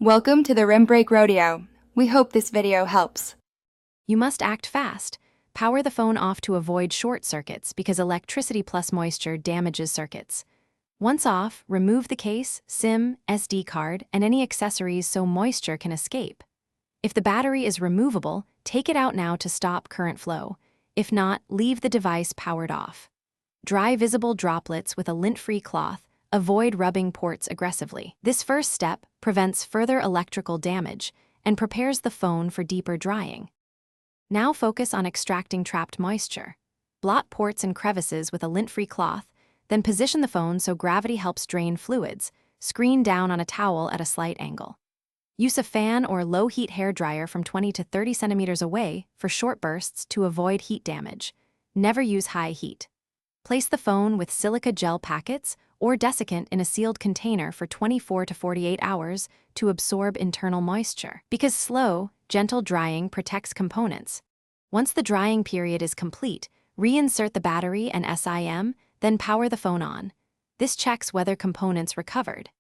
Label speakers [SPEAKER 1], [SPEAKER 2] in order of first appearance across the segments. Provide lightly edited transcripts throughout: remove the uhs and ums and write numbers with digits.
[SPEAKER 1] Welcome to the Rim Break Rodeo. We hope this video helps.
[SPEAKER 2] You must act fast. Power the phone off to avoid short circuits because electricity plus moisture damages circuits. Once off, remove the case, SIM, SD card, and any accessories so moisture can escape. If the battery is removable, take it out now to stop current flow. If not, leave the device powered off. Dry visible droplets with a lint-free cloth. Avoid rubbing ports aggressively. This first step prevents further electrical damage and prepares the phone for deeper drying. Now focus on extracting trapped moisture. Blot ports and crevices with a lint-free cloth, then position the phone so gravity helps drain fluids. Screen down on a towel at a slight angle. Use a fan or low-heat hairdryer from 20 to 30 centimeters away for short bursts to avoid heat damage. Never use high heat. Place the phone with silica gel packets or desiccant in a sealed container for 24 to 48 hours to absorb internal moisture. Because slow, gentle drying protects components. Once the drying period is complete, reinsert the battery and SIM, then power the phone on. This checks whether components recovered.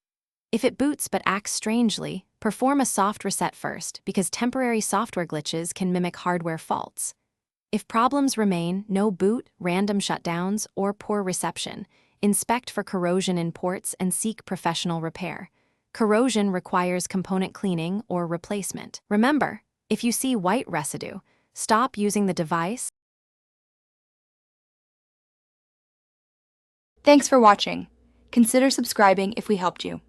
[SPEAKER 2] If it boots but acts strangely, perform a soft reset first because temporary software glitches can mimic hardware faults. If problems remain, no boot, random shutdowns, or poor reception, inspect for corrosion in ports and seek professional repair. Corrosion requires component cleaning or replacement. Remember, if you see white residue, stop using the device.
[SPEAKER 1] Thanks for watching. Consider subscribing if we helped you.